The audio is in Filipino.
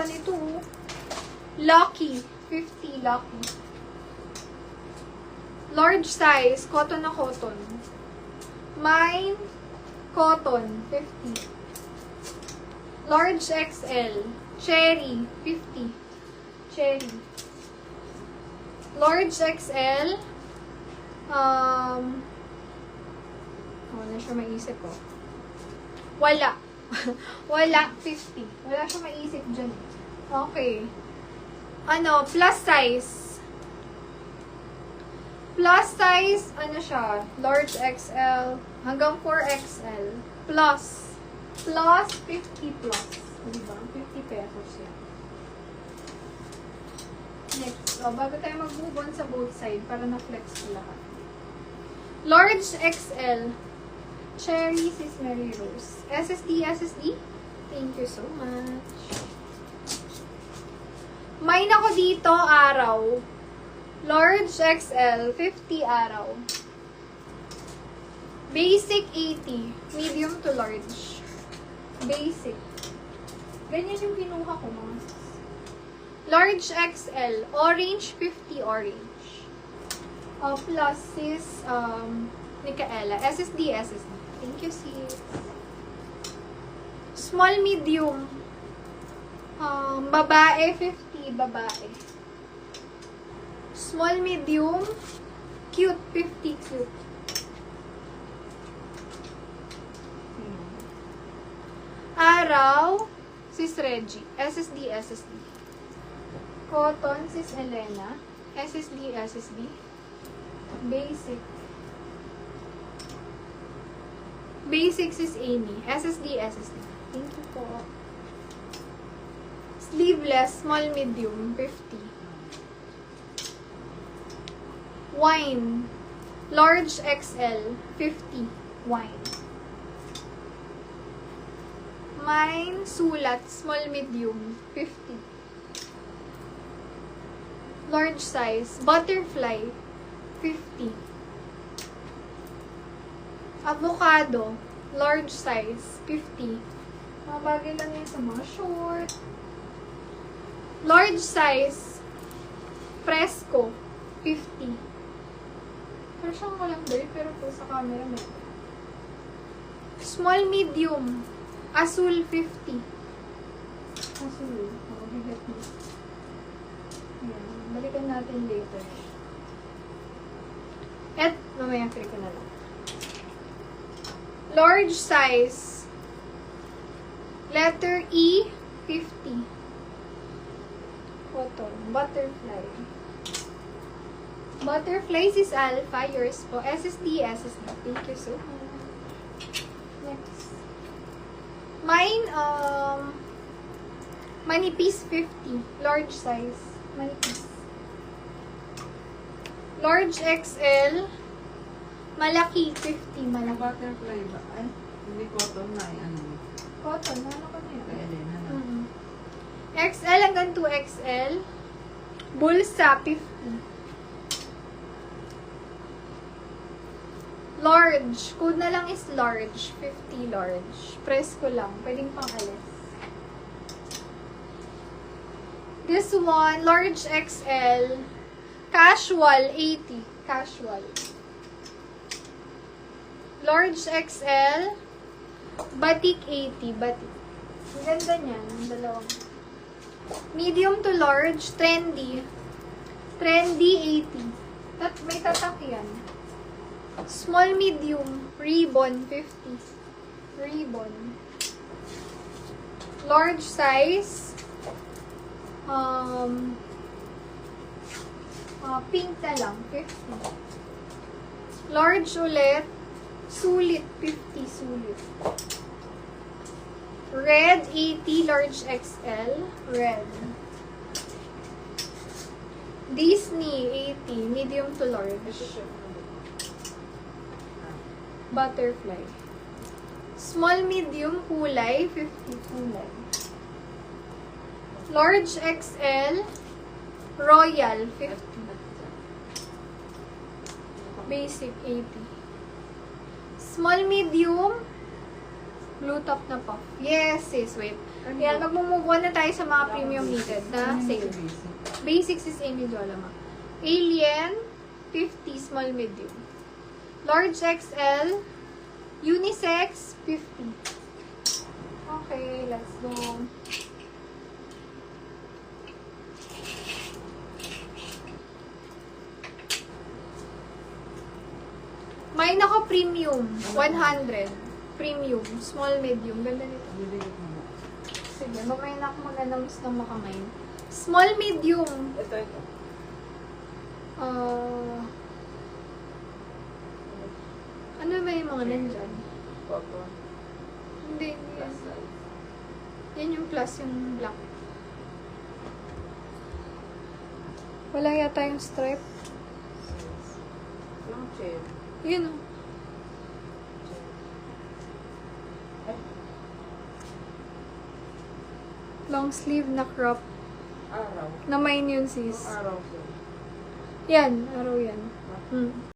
pa nito. Lucky. 50, Lucky. Large size, cotton na cotton. Mine, cotton, 50. Large XL, cherry, 50. Cherry. Large XL, wala siya maisip ko. Wala. Wala, 50. Wala siya maisip dyan. Okay. Ano, plus size. Plus size, ano siya? Large XL hanggang 4XL. Plus. Plus 50 plus. Diba? 50 pesos yan. Next. So, bago tayo mag-move on sa both side para na-flex ko lahat. Large XL. Cherry Sis Mary Rose. SSD, SSD. Thank you so much. Mine ako dito, araw. Large XL, 50 araw. Basic, 80. Medium to large. Basic. Ganyan yung kinuha ko, mga sis. Large XL, orange, 50 orange. Plus sis, Micaela. SSD, SSD. Thank you, sis. Small, medium. Babae, 50, babae. Small, medium. Cute, 50, cute. Araw, sis Reggie. SSD, SSD. Cotton, sis Elena. SSD, SSD. Basic. Basic, sis Amy. SSD, SSD. Thank you po. Sleeveless, small, medium, 50. Wine. Large XL, 50. Wine. Mine, sulat, small, medium, 50. Large size, butterfly, 50. Avocado, large size, 50. Mga bagay lang yun sa mga short. Large size, fresco, 50. Pero siyang walang dali, pero po sa camera meron. Small, medium, Azul, 50. Azul. Oh, bigat mo. Ayan. Balikan natin later. At, mamaya free ko na lang. Large size. Letter E, 50. Cotton. Butterfly. Butterflies is alpha. Yours po. SSD, SSD. Thank you so much. Next. Mine, manipis, 50. Large size. Manipis. Large XL. Malaki, 50. Malaki. Butterfly ba? Ay, hindi cotton na. Ano? Cotton. Ano ka na yun? Kaya din na. XL hanggang 2XL. Bulsa, 50. Large. Code na lang is large. 50 large. Press ko lang. Pwedeng pang alis. This one, large XL. Casual, 80. Casual. Large XL. Batik, 80. Batik. Ang ganda niyan. Ang dalawang. Medium to large. Trendy. Trendy, 80. May tatak yan. Small, medium, ribbon, 50. Ribbon. Large size. Pink na lang, 50. Large ulit. Sulit, 50. Sulit. Red, 80. Large XL. Red. Disney, 80. Medium to large. Butterfly. Small, medium, kulay, 50 kulay. Large XL, royal, 50. Basic, 80. Small, medium, blue top na pa. Yes, sis, wait. Yan, mag-move on na tayo sa mga premium knitted na sale. Basics is Amy Jolama. Alien, 50, small, medium. Large XL, unisex, 50. Okay, let's go. May nako premium, 100. Premium, small, medium. Ganda nito. Sige, mamaya na ako mag-announce ng makamay. Small, medium. Ito. Ano ba yung mga nandyan? Cotton. Hindi, hindi. Yan yung plus, yung black. Wala yata yung stripe. Yung chair. Yun o. Long sleeve na crop. Araw. Na may yun sis. Araw. Yan, araw yan. Hmm.